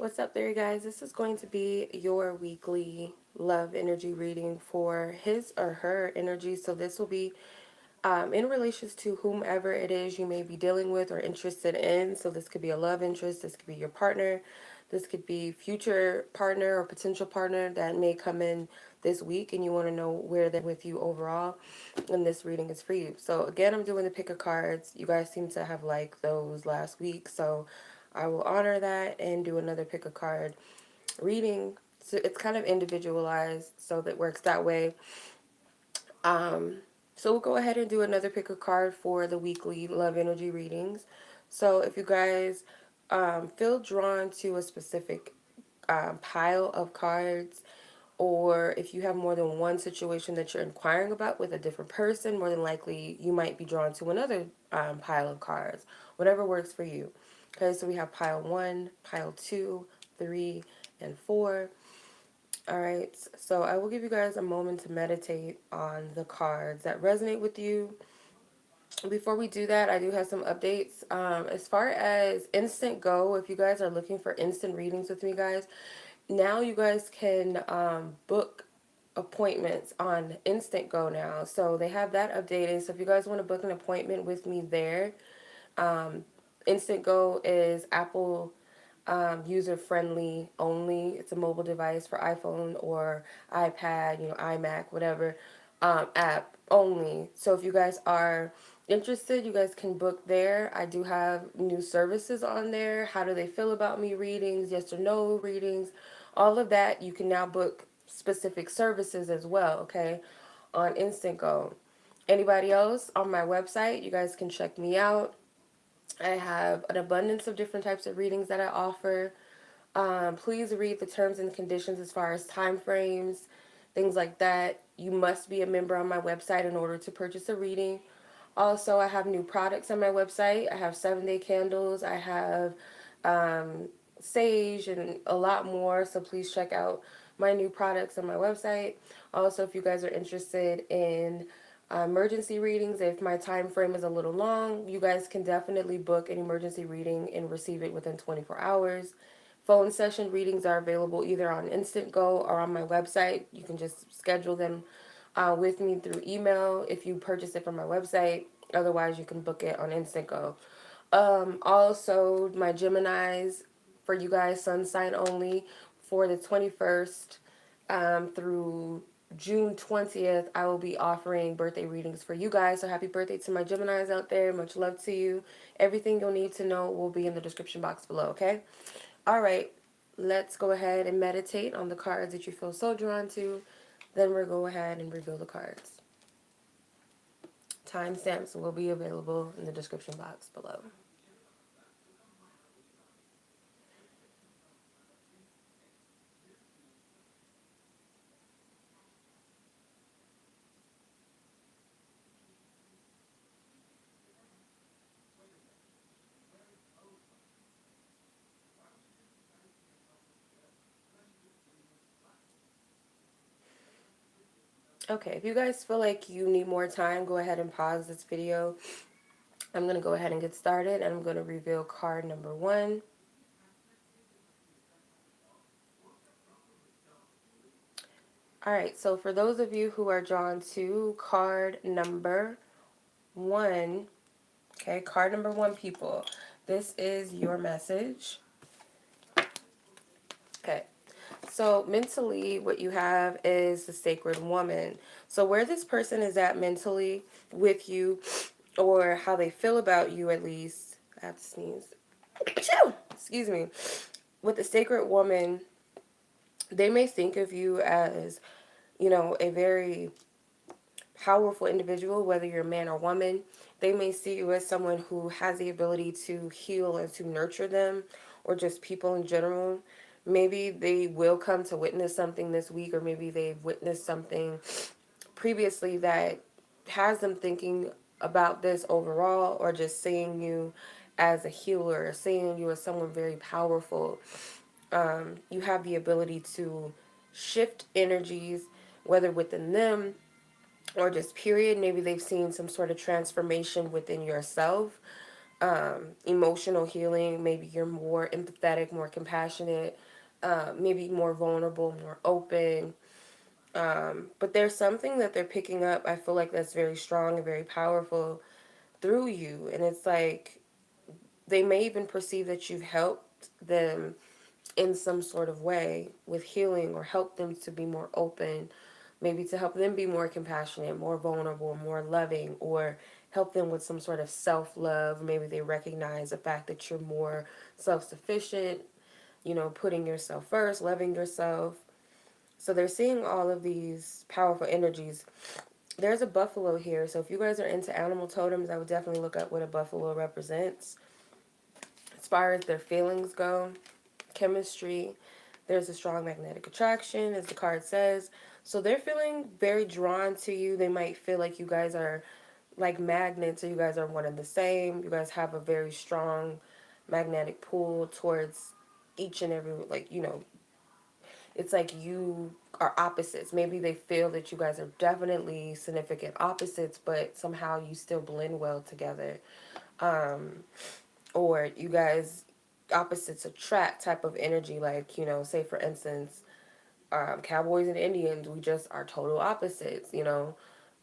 What's up there, guys? This is going to be your weekly love energy reading for his or her energy. So this will be in relations to whomever it is you may be dealing with or interested in. So this could be a love interest, this could be your partner, this could be future partner or potential partner that may come in this week and you want to know where they're with you overall. And this reading is for you. So again, I'm doing the pick of cards. You guys seem to have liked those last week, so I will honor that and do another pick a card reading. So it's kind of individualized, so that works that way. Um, so we'll go ahead and do another pick a card for the weekly love energy readings. So if you guys feel drawn to a specific pile of cards, or if you have more than one situation that you're inquiring about with a different person, more than likely you might be drawn to another pile of cards, whatever works for you. Okay, so we have pile 1, pile 2, 3, and 4. All right, so I will give you guys a moment to meditate on the cards that resonate with you. Before we do that, I do have some updates. As far as Instantgo, if you guys are looking for instant readings with me, guys, now you guys can book appointments on Instantgo now. So they have that updated. So if you guys want to book an appointment with me there, um, Instantgo is Apple user friendly only. It's a mobile device for iPhone or iPad, iMac, whatever, app only. So if you guys are interested, you guys can book there. I do have new services on there. How do they feel about me readings? Yes or no readings? All of that. You can now book specific services as well, okay, on Instantgo. Anybody else on my website, you guys can check me out. I have an abundance of different types of readings that I offer. Please read the terms and conditions as far as time frames, things like that. You must be a member on my website in order to purchase a reading. Also, I have new products on my website. I have 7-day candles. I have sage and a lot more. So please check out my new products on my website. Also, if you guys are interested in emergency readings, if my time frame is a little long, you guys can definitely book an emergency reading and receive it within 24 hours. Phone session readings are available either on Instantgo or on my website. You can just schedule them with me through email if you purchase it from my website. Otherwise, you can book it on Instantgo. Also, my Geminis for you guys, sun sign only, for the 21st through June 20th, I will be offering birthday readings for you guys. So happy birthday to my Geminis out there. Much love to you. Everything you'll need to know will be in the description box below, okay? All right, let's go ahead and meditate on the cards that you feel so drawn to. Then we'll go ahead and reveal the cards. Timestamps will be available in the description box below. Okay, if you guys feel like you need more time, go ahead and pause this video. I'm going to go ahead and get started, and I'm going to reveal card number 1. All right, so for those of you who are drawn to card number 1, okay, card number 1, people, this is your message. Okay, so mentally, what you have is the sacred woman. So where this person is at mentally with you, or how they feel about you, at least, I have to sneeze. Excuse me. With the sacred woman, they may think of you as, a very powerful individual, whether you're a man or woman. They may see you as someone who has the ability to heal and to nurture them, or just people in general. Maybe they will come to witness something this week, or maybe they've witnessed something previously that has them thinking about this overall, or just seeing you as a healer, or seeing you as someone very powerful. You have the ability to shift energies, whether within them or just period. Maybe they've seen some sort of transformation within yourself. Emotional healing. Maybe you're more empathetic, more compassionate, maybe more vulnerable, more open. But there's something that they're picking up. I feel like that's very strong and very powerful through you. And it's like they may even perceive that you've helped them in some sort of way with healing or help them to be more open, maybe to help them be more compassionate, more vulnerable, more loving, or help them with some sort of self love. Maybe they recognize the fact that you're more self sufficient, putting yourself first, loving yourself. So they're seeing all of these powerful energies. There's a buffalo here. So if you guys are into animal totems, I would definitely look up what a buffalo represents. As far as their feelings go, chemistry, there's a strong magnetic attraction, as the card says. So they're feeling very drawn to you. They might feel like you guys are like magnets, or you guys are one and the same. You guys have a very strong magnetic pull towards each and every, like, it's like you are opposites. Maybe they feel that you guys are definitely significant opposites, but somehow you still blend well together. Um, or you guys, opposites attract type of energy. Like, say for instance, cowboys and Indians, we just are total opposites.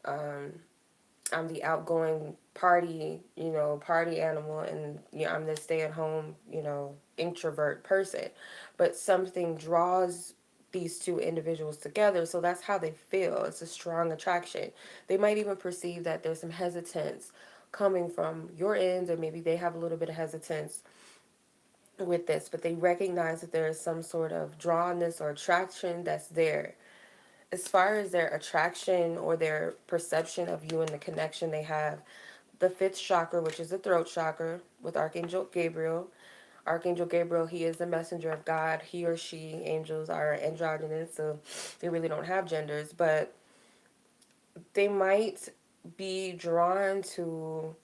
Um, I'm the outgoing party animal, and I'm the stay at home, introvert person. But something draws these two individuals together, so that's how they feel. It's a strong attraction. They might even perceive that there's some hesitance coming from your end, or maybe they have a little bit of hesitance with this, but they recognize that there is some sort of drawnness or attraction that's there. As far as their attraction or their perception of you and the connection they have, the fifth chakra, which is the throat chakra, with Archangel Gabriel. Archangel Gabriel, he is the messenger of God. He or she, angels are androgynous, so they really don't have genders, but they might be drawn to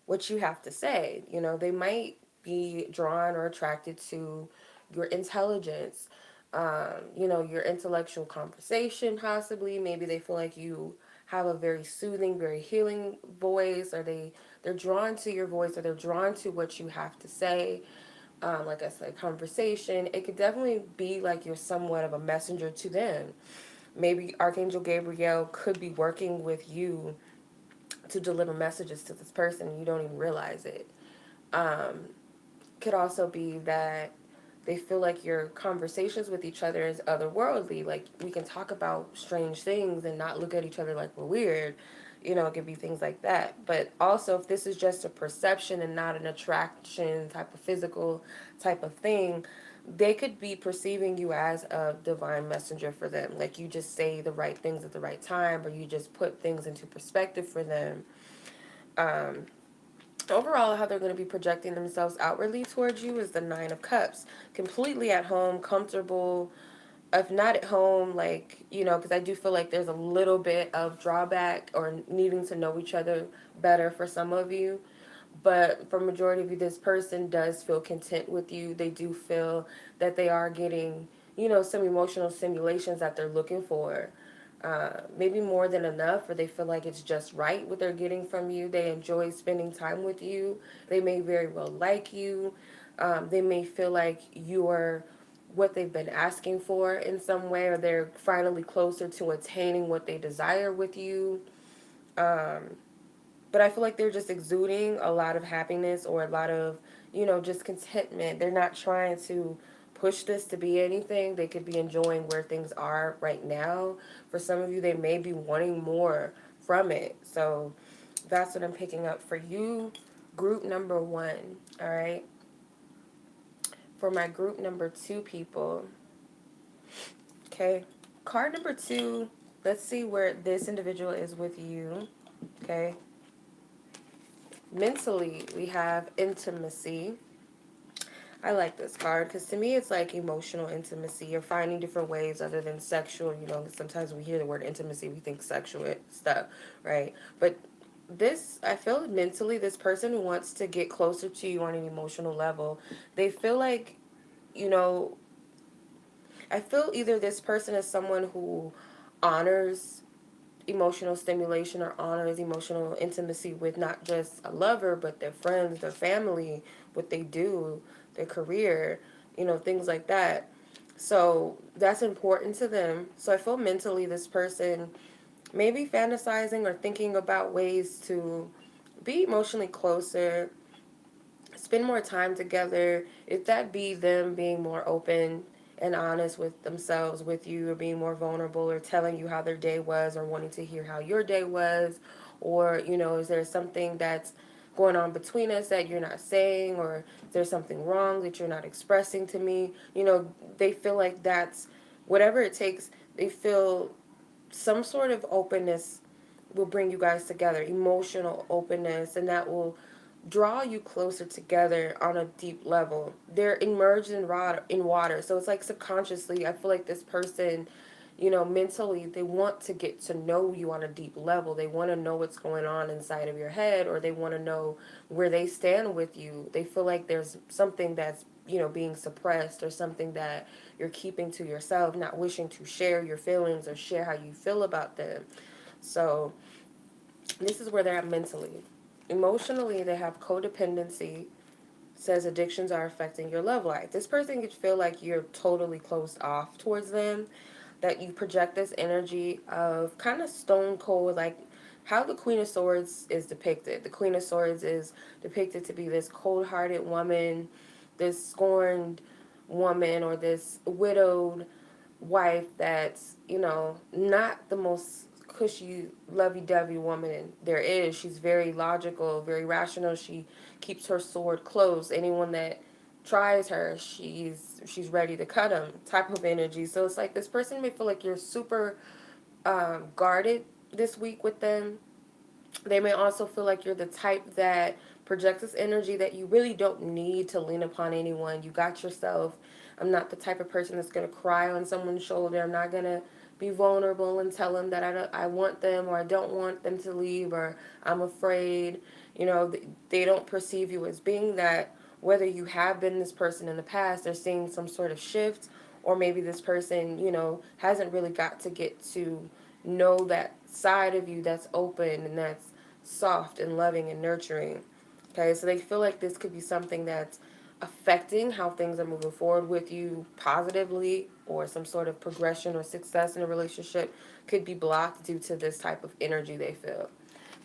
what you have to say. They might be drawn or attracted to your intelligence, your intellectual conversation, possibly. Maybe they feel like you have a very soothing, very healing voice, or they're drawn to your voice, or they're drawn to what you have to say. Like I said, conversation. It could definitely be like you're somewhat of a messenger to them. Maybe Archangel Gabriel could be working with you to deliver messages to this person, and you don't even realize it. Um, could also be that they feel like your conversations with each other is otherworldly. Like, we can talk about strange things and not look at each other like we're weird. It could be things like that. But also, if this is just a perception and not an attraction type of physical type of thing, they could be perceiving you as a divine messenger for them. Like, you just say the right things at the right time, or you just put things into perspective for them. Um, Overall, how they're going to be projecting themselves outwardly towards you is the Nine of Cups. Completely at home, comfortable. If not at home, like, because I do feel like there's a little bit of drawback or needing to know each other better for some of you. But for majority of you, this person does feel content with you. They do feel that they are getting, some emotional stimulations that they're looking for. Maybe more than enough, or they feel like it's just right what they're getting from you. They enjoy spending time with you. They may very well like you. They may feel like you're what they've been asking for in some way, or they're finally closer to attaining what they desire with you. Um, but I feel like they're just exuding a lot of happiness, or a lot of, just contentment. They're not trying to push this to be anything. They could be enjoying where things are right now. For some of you, they may be wanting more from it. So that's what I'm picking up for you. Group number one, all right? For my group number two people, okay? Card number two, let's see where this individual is with you, okay? Mentally, we have intimacy. I like this card because to me it's like emotional intimacy. You're finding different ways other than sexual. Sometimes we hear the word intimacy, we think sexual stuff, right? But this, I feel mentally, this person wants to get closer to you on an emotional level. They feel like, you know, I feel either this person is someone who honors emotional stimulation or honors emotional intimacy with not just a lover, but their friends, their family, what they do, their career, things like that. So that's important to them. So I feel mentally this person may be fantasizing or thinking about ways to be emotionally closer, spend more time together. If that be them being more open and honest with themselves, with you, or being more vulnerable, or telling you how their day was, or wanting to hear how your day was, or, is there something that's going on between us that you're not saying, or is there something wrong that you're not expressing to me? They feel like that's whatever it takes. They feel some sort of openness will bring you guys together, emotional openness, and that will draw you closer together on a deep level. They're immersed in water, so it's like subconsciously, I feel like this person, mentally, they want to get to know you on a deep level. They want to know what's going on inside of your head, or they want to know where they stand with you. They feel like there's something that's, being suppressed, or something that you're keeping to yourself, not wishing to share your feelings or share how you feel about them. So this is where they're at mentally. Emotionally, they have codependency, says addictions are affecting your love life. This person could feel like you're totally closed off towards them, that you project this energy of kind of stone cold, like how the Queen of Swords is depicted. The Queen of Swords is depicted to be this cold hearted woman, this scorned woman, or this widowed wife that's, not the most cushy, lovey-dovey woman there is. She's very logical, very rational. She keeps her sword close. Anyone that tries her, she's ready to cut them type of energy. So it's like this person may feel like you're super guarded this week with them. They may also feel like you're the type that projects this energy that you really don't need to lean upon anyone. You got yourself. I'm not the type of person that's going to cry on someone's shoulder. I'm not going to be vulnerable and tell them that I want them, or I don't want them to leave, or I'm afraid. They don't perceive you as being that. Whether you have been this person in the past, they're seeing some sort of shift, or maybe this person, hasn't really got to get to know that side of you that's open and that's soft and loving and nurturing. Okay, so they feel like this could be something that's affecting how things are moving forward with you positively, or some sort of progression or success in a relationship could be blocked due to this type of energy they feel.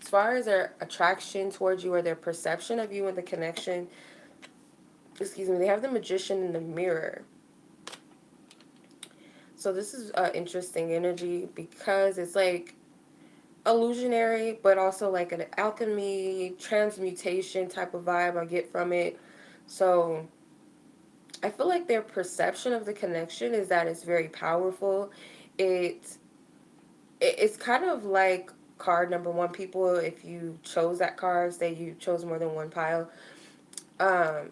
As far as their attraction towards you or their perception of you and the connection, they have the Magician in the mirror. So this is interesting energy because it's like illusionary, but also like an alchemy, transmutation type of vibe I get from it. So I feel like their perception of the connection is that it's very powerful. It it's kind of like card number one. People, if you chose that card, say you chose more than one pile, um,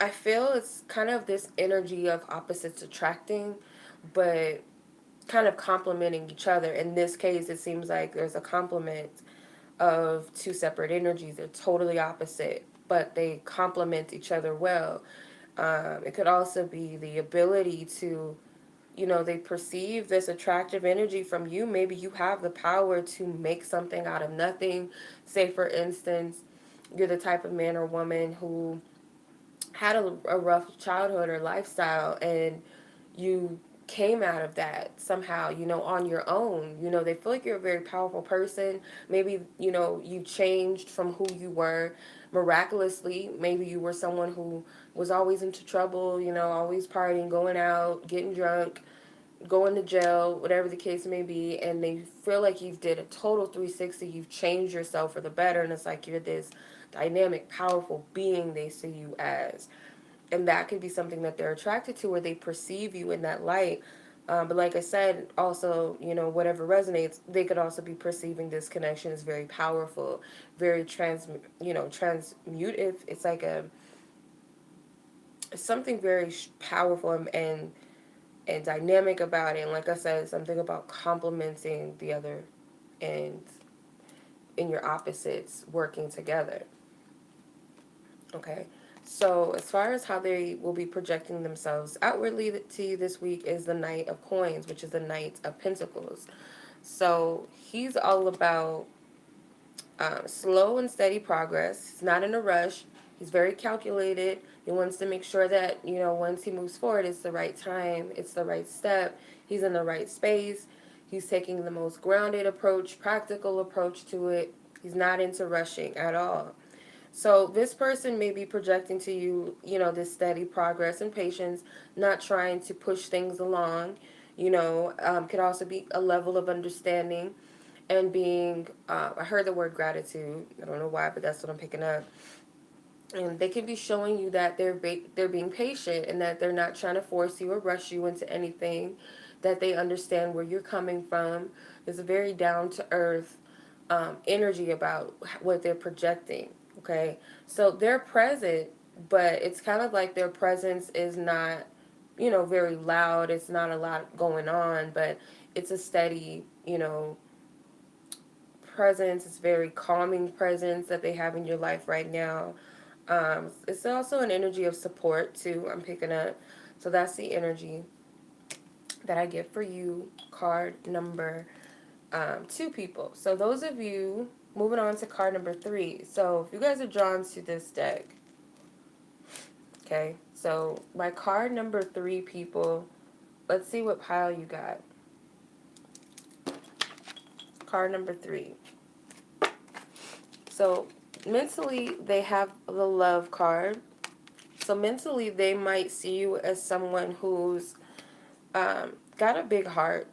I feel it's kind of this energy of opposites attracting, but kind of complementing each other. In this case, it seems like there's a complement of two separate energies. They're totally opposite, but they complement each other well. It could also be the ability to, they perceive this attractive energy from you. Maybe you have the power to make something out of nothing. Say, for instance, you're the type of man or woman who had a rough childhood or lifestyle, and you came out of that somehow, on your own. They feel like you're a very powerful person. Maybe, you changed from who you were miraculously. Maybe you were someone who was always into trouble, always partying, going out, getting drunk, going to jail, whatever the case may be, and they feel like you've did a total 360. You've changed yourself for the better, and it's like you're this dynamic, powerful being they see you as. And that could be something that they're attracted to, or they perceive you in that light. But like I said, also, whatever resonates, they could also be perceiving this connection as very powerful, very transmutive. It's like something very powerful and dynamic about it. And like I said, something about complementing the other and in your opposites working together. Okay. So, as far as how they will be projecting themselves outwardly to you this week is the Knight of Coins, which is the Knight of Pentacles. So, he's all about slow and steady progress. He's not in a rush. He's very calculated. He wants to make sure that, once he moves forward, it's the right time, it's the right step, he's in the right space. He's taking the most grounded approach, practical approach to it. He's not into rushing at all. So this person may be projecting to you, this steady progress and patience, not trying to push things along. Could also be a level of understanding and being. I heard the word gratitude. I don't know why, but that's what I'm picking up. And they can be showing you that they're being patient and that they're not trying to force you or rush you into anything. That they understand where you're coming from. There's a very down to earth energy about what they're projecting. Okay, so they're present, but it's kind of like their presence is not, very loud. It's not a lot going on, but it's a steady, presence. It's very calming presence that they have in your life right now. It's also an energy of support too. I'm picking up, so that's the energy that I get for you. Card number two, people. So those of you moving on to card number three. So if you guys are drawn to this deck, okay. So my card number three, people. Let's see what pile you got. Card number three. So mentally, they have the love card. So mentally, they might see you as someone who's got a big heart,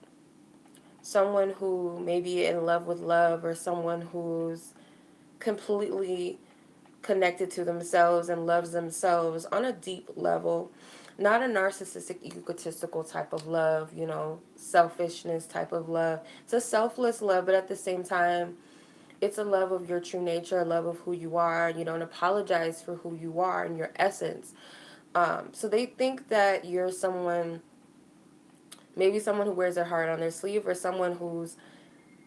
someone who may be in love with love, or someone who's completely connected to themselves and loves themselves on a deep level. Not a narcissistic, egotistical type of love, selfishness type of love. It's a selfless love, but at the same time, it's a love of your true nature, a love of who you are. You don't apologize for who you are and your essence. So they think that you're someone, maybe someone who wears their heart on their sleeve, or someone who's,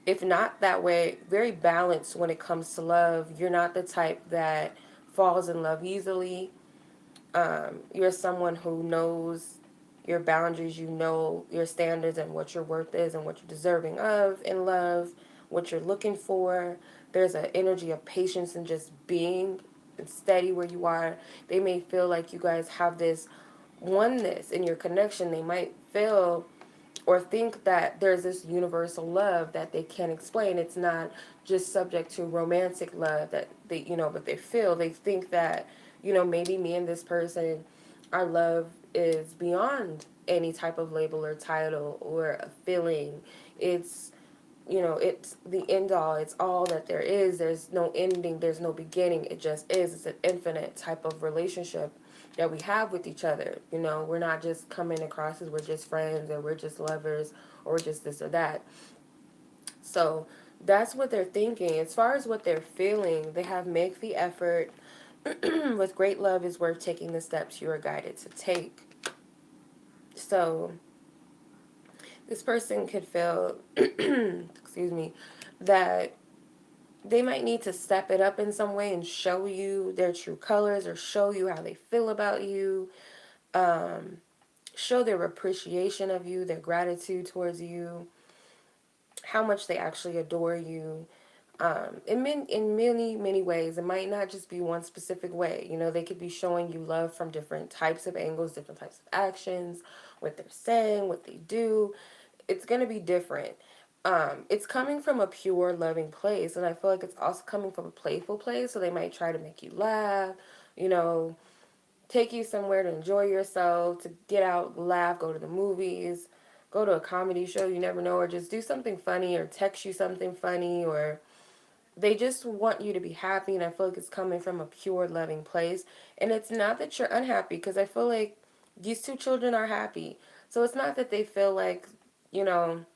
if not that way, very balanced when it comes to love. You're not the type that falls in love easily. You're someone who knows your boundaries, you know your standards and what your worth is and what you're deserving of in love, what you're looking for. There's an energy of patience and just being steady where you are. They may feel like you guys have this oneness in your connection. They might feel or think that there's this universal love that they can't explain. It's not just subject to romantic love that they, but they think that, maybe me and this person, our love is beyond any type of label or title or a feeling. It's, it's the end all. It's all that there is. There's no ending. There's no beginning. It just is. It's an infinite type of relationship that we have with each other. We're not just coming across as we're just friends or we're just lovers or we're just this or that. So that's what they're thinking. As far as what they're feeling, they have make the effort. With great love is worth taking the steps you are guided to take. So this person could feel, excuse me, that they might need to step it up in some way and show you their true colors or show you how they feel about you. Show their appreciation of you, their gratitude towards you, how much they actually adore you. In many, many ways. It might not just be one specific way. They could be showing you love from different types of angles, different types of actions, what they're saying, what they do. It's going to be different. It's coming from a pure, loving place, and I feel like it's also coming from a playful place, so they might try to make you laugh, you know, take you somewhere to enjoy yourself, to get out, laugh, go to the movies, go to a comedy show, you never know, or just do something funny or text you something funny, or they just want you to be happy, and I feel like it's coming from a pure, loving place. And it's not that you're unhappy, because I feel like these two children are happy. So it's not that they feel like, you know,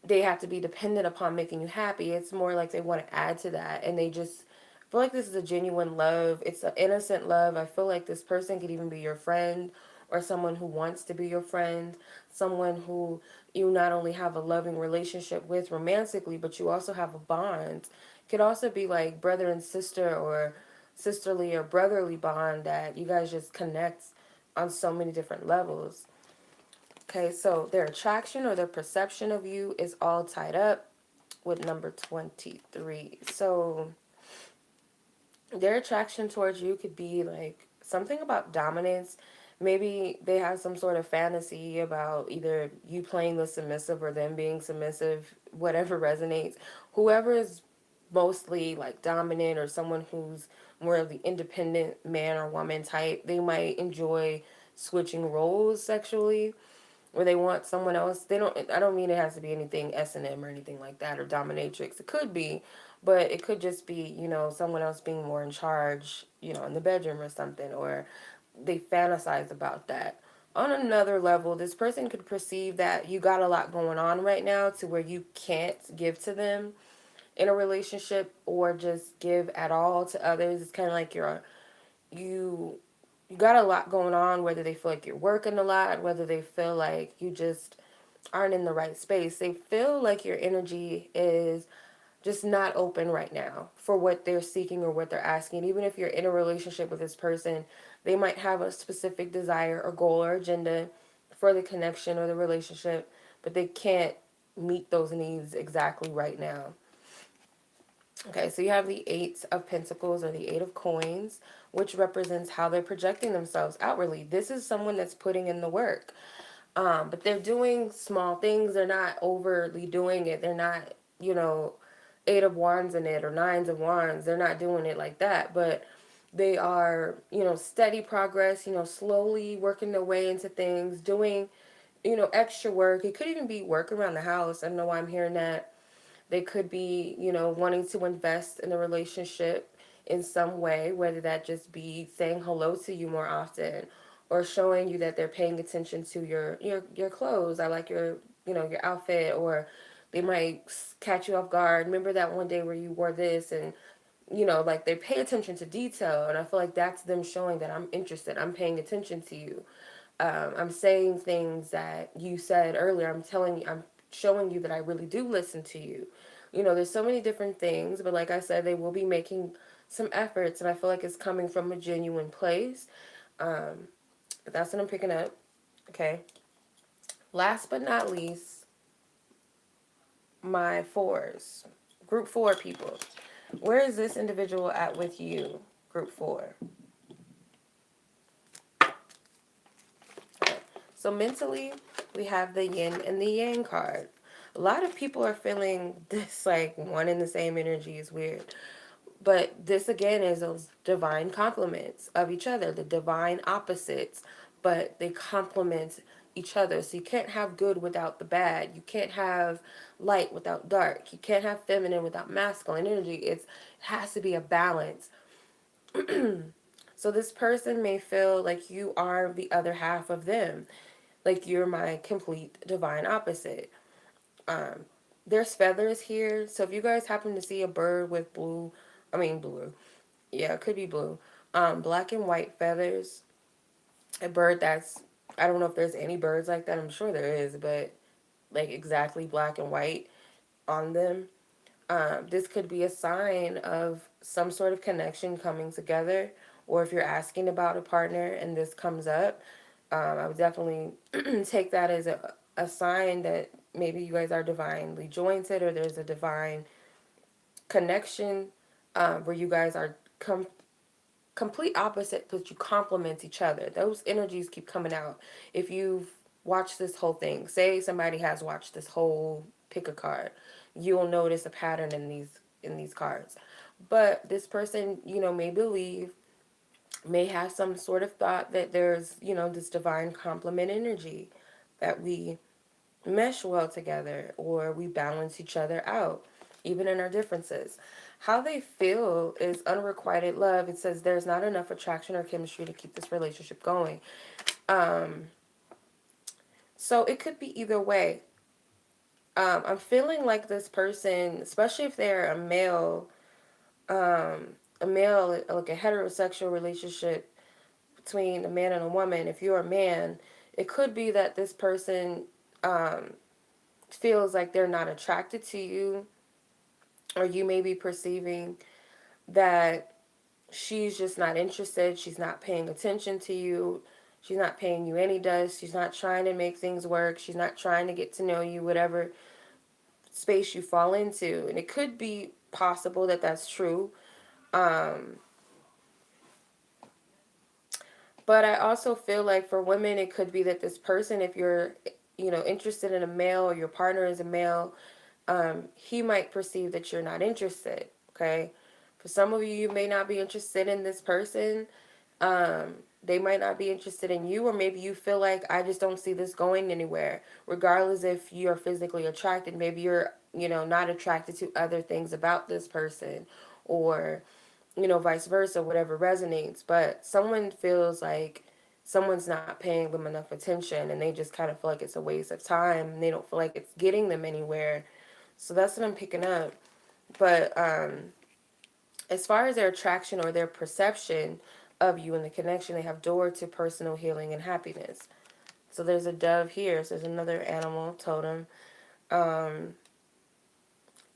they have to be dependent upon making you happy. It's more like they want to add to that, and they just feel like this is a genuine love. It's an innocent love. I feel like this person could even be your friend or someone who wants to be your friend, someone who you not only have a loving relationship with romantically, but you also have a bond. Could also be like brother and sister, or sisterly or brotherly bond that you guys just connect on so many different levels. Okay, so their attraction or their perception of you is all tied up with number 23. So their attraction towards you could be like something about dominance. Maybe they have some sort of fantasy about either you playing the submissive or them being submissive, whatever resonates. Whoever is mostly like dominant or someone who's more of the independent man or woman type, they might enjoy switching roles sexually or they want someone else. They don't. I don't mean it has to be anything S&M or anything like that or dominatrix. It could be, but it could just be someone else being more in charge, in the bedroom or something, or they fantasize about that. On another level, this person could perceive that you got a lot going on right now to where you can't give to them in a relationship or just give at all to others. It's kind of like you you got a lot going on, whether they feel like you're working a lot, whether they feel like you just aren't in the right space. They feel like your energy is just not open right now for what they're seeking or what they're asking. Even if you're in a relationship with this person, they might have a specific desire or goal or agenda for the connection or the relationship, but they can't meet those needs exactly right now. Okay, so you have the Eight of Pentacles or the Eight of Coins, which represents how they're projecting themselves outwardly. This is someone that's putting in the work. But they're doing small things. They're not overly doing it. They're not, Eight of Wands in it or Nines of Wands. They're not doing it like that. But they are, steady progress, slowly working their way into things, doing, extra work. It could even be work around the house. I don't know why I'm hearing that. They could be, wanting to invest in a relationship in some way, whether that just be saying hello to you more often or showing you that they're paying attention to your clothes. I like your outfit, or they might catch you off guard. Remember that one day where you wore this, and like they pay attention to detail, and I feel like that's them showing that I'm interested. I'm paying attention to you. I'm saying things that you said earlier. I'm showing you that I really do listen to you. There's so many different things, but like I said, they will be making some efforts, and I feel like it's coming from a genuine place. But that's what I'm picking up. Okay. Last but not least, my fours. Group four people. Where is this individual at with you? Group four. So mentally, we have the yin and the yang card. A lot of people are feeling this like one and the same energy is weird. But this again is those divine complements of each other, the divine opposites, but they complement each other. So you can't have good without the bad. You can't have light without dark. You can't have feminine without masculine energy. It has to be a balance. So this person may feel like you are the other half of them, like you're my complete divine opposite. Um, there's feathers here, so if you guys happen to see a bird with blue, yeah, it could be blue, black and white feathers, a bird that's, I don't know if there's any birds like that, I'm sure there is, but like exactly black and white on them. This could be a sign of some sort of connection coming together, or if you're asking about a partner and this comes up, I would definitely take that as a sign that maybe you guys are divinely jointed or there's a divine connection where you guys are complete opposite, but you complement each other. Those energies keep coming out. If you've watched this whole thing, say somebody has watched this whole pick a card, you'll notice a pattern in these cards. But this person, may believe, may have some sort of thought that there's, this divine complement energy, that we mesh well together or we balance each other out, even in our differences. How they feel is unrequited love. It says there's not enough attraction or chemistry to keep this relationship going. So it could be either way. I'm feeling like this person, especially if they're a male, like a heterosexual relationship between a man and a woman. If you're a man, it could be that this person feels like they're not attracted to you, or you may be perceiving that she's just not interested. She's not paying attention to you. She's not paying you any dust. She's not trying to make things work. She's not trying to get to know you, whatever space you fall into. And it could be possible that that's true. Um, but I also feel like for women, it could be that this person, if you're, interested in a male or your partner is a male, he might perceive that you're not interested. Okay. For some of you, you may not be interested in this person. They might not be interested in you, or maybe you feel like I just don't see this going anywhere. Regardless if you're physically attracted, maybe you're, not attracted to other things about this person, or, vice versa, whatever resonates. But someone feels like someone's not paying them enough attention and they just kind of feel like it's a waste of time and they don't feel like it's getting them anywhere. So that's what I'm picking up. But as far as their attraction or their perception of you and the connection, they have door to personal healing and happiness. So there's a dove here. So there's another animal totem. Um,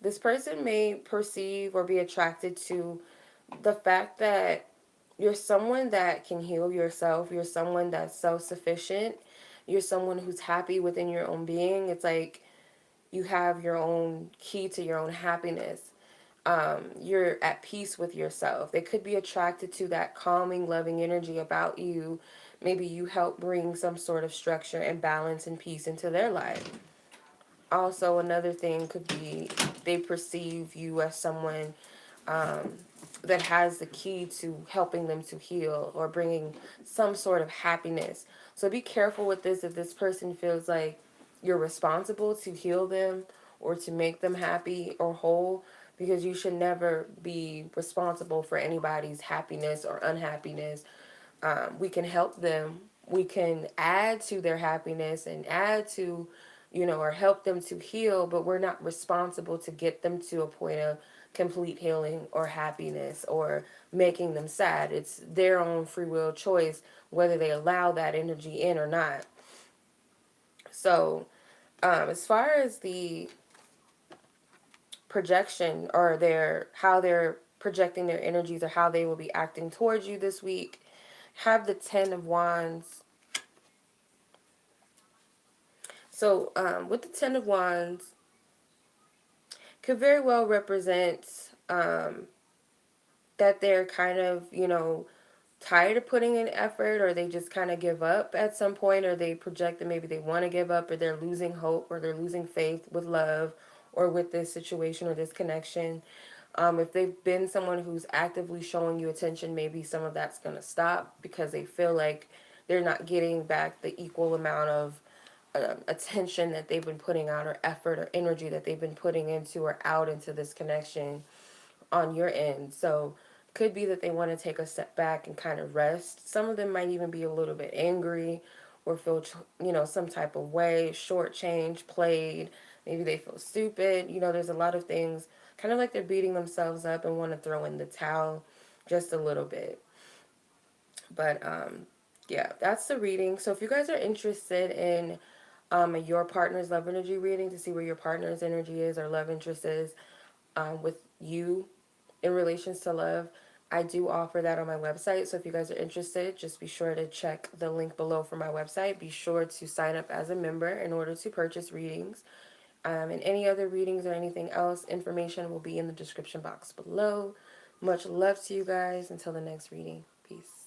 this person may perceive or be attracted to the fact that you're someone that can heal yourself. You're someone that's self-sufficient. You're someone who's happy within your own being. It's like you have your own key to your own happiness. You're at peace with yourself. They could be attracted to that calming, loving energy about you. Maybe you help bring some sort of structure and balance and peace into their life. Also, another thing could be they perceive you as someone um, that has the key to helping them to heal or bringing some sort of happiness. So be careful with this if this person feels like you're responsible to heal them or to make them happy or whole, because you should never be responsible for anybody's happiness or unhappiness. We can help them. We can add to their happiness and add to, or help them to heal, but we're not responsible to get them to a point of complete healing or happiness or making them sad. It's their own free will choice whether they allow that energy in or not. So, as far as the projection or their how they're projecting their energies or how they will be acting towards you this week, have the 10 of Wands. So, with the 10 of Wands, could very well represent that they're kind of, tired of putting in effort, or they just kind of give up at some point, or they project that maybe they want to give up, or they're losing hope, or they're losing faith with love, or with this situation or this connection. If they've been someone who's actively showing you attention, maybe some of that's going to stop because they feel like they're not getting back the equal amount of attention that they've been putting out, or effort or energy that they've been putting into or out into this connection on your end. So could be that they want to take a step back and kind of rest. Some of them might even be a little bit angry or feel, some type of way, shortchanged, played. Maybe they feel stupid. There's a lot of things, kind of like they're beating themselves up and want to throw in the towel just a little bit. But yeah, that's the reading. So if you guys are interested in your partner's love energy reading to see where your partner's energy is or love interest is with you in relations to love, I do offer that on my website. So if you guys are interested, just be sure to check the link below for my website. Be sure to sign up as a member in order to purchase readings. And any other readings or anything else, information will be in the description box below. Much love to you guys. Until the next reading. Peace.